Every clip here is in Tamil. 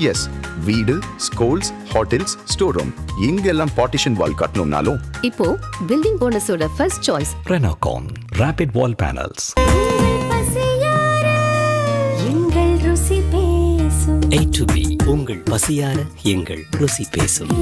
எஸ், வீடு, ஸ்கூல்ஸ், ஹோட்டல்ஸ், ஸ்டோர் ரூம் இங்கெல்லாம் பார்ட்டிஷன் வால் கட்டணும்னாலும் இப்போ பில்டிங் போனஸோட first choice Renocon Rapid Wall Panels. A to B உங்கள் பசியார எங்கள் ருசி பேசும்.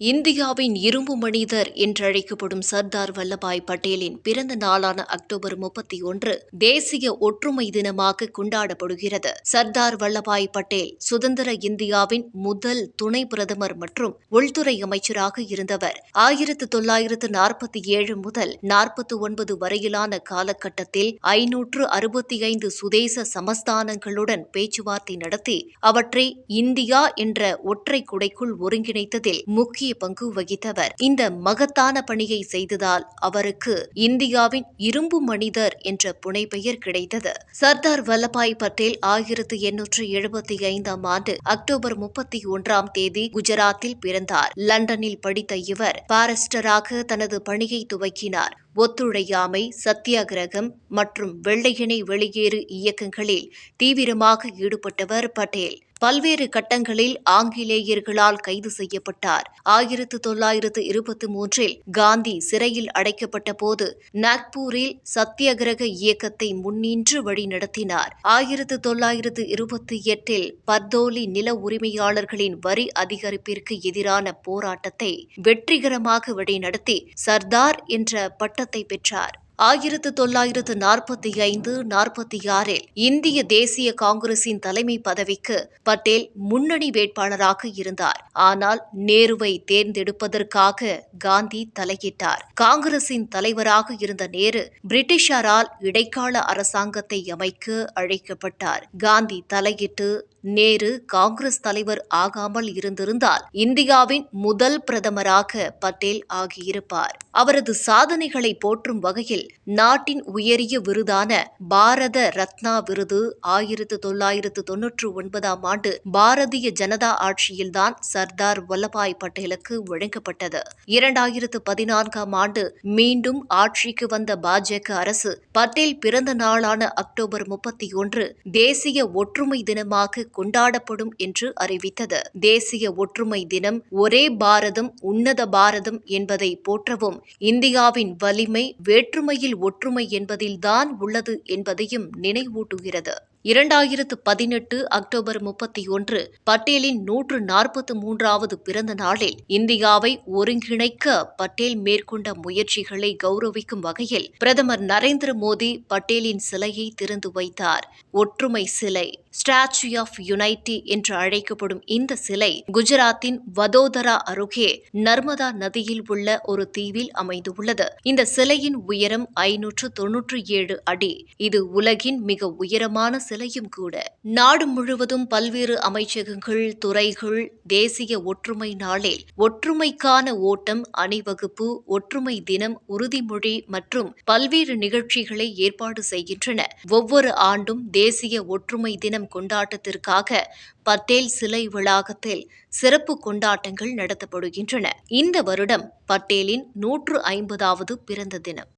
இந்தியாவின் இரும்பு மனிதர் என்றழைக்கப்படும் சர்தார் வல்லபாய் பட்டேலின் பிறந்த நாளான அக்டோபர் 31 தேசிய ஒற்றுமை தினமாக கொண்டாடப்படுகிறது. சர்தார் வல்லபாய் பட்டேல் சுதந்திர இந்தியாவின் முதல் துணை பிரதமர் மற்றும் உள்துறை அமைச்சராக இருந்தவர். 1947 முதல் 49 வரையிலான காலகட்டத்தில் 565 சுதேச சமஸ்தானங்களுடன் பேச்சுவார்த்தை நடத்தி அவற்றை இந்தியா என்ற ஒற்றை குடைக்குள் ஒருங்கிணைத்ததில் முக்கிய பங்கு வகித்தவர். இந்த மகத்தான பணியை செய்ததால் அவருக்கு இந்தியாவின் இரும்பு மனிதர் என்ற புனைப்பெயர் கிடைத்தது. சர்தார் வல்லபாய் பட்டேல் 1875 ஆண்டு அக்டோபர் 31 குஜராத்தில் பிறந்தார். லண்டனில் படித்த இவர் பாரிஸ்டராக தனது பணியை துவக்கினார். ஒத்துழையாமை, சத்தியாகிரகம் மற்றும் வெள்ளையனை வெளியேறு இயக்கங்களில் தீவிரமாக ஈடுபட்டவர் பட்டேல். பல்வேறு கட்டங்களில் ஆங்கிலேயர்களால் கைது செய்யப்பட்டார். 1923 காந்தி சிறையில் அடைக்கப்பட்ட போது நாக்பூரில் சத்தியாகிரக இயக்கத்தை முன்னின்று வழிநடத்தினார். 1928 பர்தோலி நில உரிமையாளர்களின் வரி அதிகரிப்பிற்கு எதிரான போராட்டத்தை வெற்றிகரமாக வழிநடத்தி சர்தார் என்ற பட்டத்தை பெற்றார். 1945-46 இந்திய தேசிய காங்கிரசின் தலைமை பதவிக்கு பட்டேல் முன்னணி வேட்பாளராக இருந்தார். ஆனால் நேருவை தேர்ந்தெடுப்பதற்காக காந்தி தலையிட்டார். காங்கிரசின் தலைவராக இருந்த நேரு பிரிட்டிஷாரால் இடைக்கால அரசாங்கத்தை அமைக்க அழைக்கப்பட்டார். காந்தி தலையிட்டு நேரு காங்கிரஸ் தலைவர் ஆகாமல் இருந்திருந்தால் இந்தியாவின் முதல் பிரதமராக பட்டேல் ஆகியிருப்பார். அவரது சாதனைகளை போற்றும் வகையில் நாட்டின் உயரிய விருதான பாரத ரத்னா விருது 1999 ஆண்டு பாரதிய ஜனதா ஆட்சியில்தான் சர்தார் வல்லபாய் பட்டேலுக்கு வழங்கப்பட்டது. 2014 ஆண்டு மீண்டும் ஆட்சிக்கு வந்த பாஜக அரசு பட்டேல் பிறந்த நாளான அக்டோபர் 31 தேசிய ஒற்றுமை தினமாக கொண்டாடப்படும் என்று அறிவித்தது. தேசிய ஒற்றுமை தினம் ஒரே பாரதம் உன்னத பாரதம் என்பதை போற்றவும் இந்தியாவின் வலிமை வேற்றுமையில் ஒற்றுமை என்பதில்தான் உள்ளது என்பதையும் நினைவூட்டுகிறது. 2018 அக்டோபர் 31 பட்டேலின் 143வது பிறந்த நாளில் இந்தியாவை ஒருங்கிணைக்க பட்டேல் மேற்கொண்ட முயற்சிகளை கௌரவிக்கும் வகையில் பிரதமர் நரேந்திர மோடி பட்டேலின் சிலையை திறந்து வைத்தார். ஒற்றுமை சிலை, ஸ்டாச்சு ஆஃப் யுனைட்டி என்று அழைக்கப்படும் இந்த சிலை குஜராத்தின் வதோதரா அருகே நர்மதா நதியில் உள்ள ஒரு தீவில் அமைந்துள்ளது. இந்த சிலையின் உயரம் 597 அடி. இது உலகின் மிக உயரமான சிலையும் கூட. நாடு முழுவதும் பல்வேறு அமைச்சகங்கள், துறைகள் தேசிய ஒற்றுமை நாளில் ஒற்றுமைக்கான ஓட்டம், அணிவகுப்பு, ஒற்றுமை தினம், உறுதிமொழி மற்றும் பல்வேறு நிகழ்ச்சிகளை ஏற்பாடு செய்கின்றன. ஒவ்வொரு ஆண்டும் தேசிய ஒற்றுமை தினம் கொண்டாட்டத்திற்காக பட்டேல் சிலை வளாகத்தில் சிறப்பு கொண்டாட்டங்கள் நடத்தப்படுகின்றன. இந்த வருடம் பட்டேலின் 150வது பிறந்த தினம்.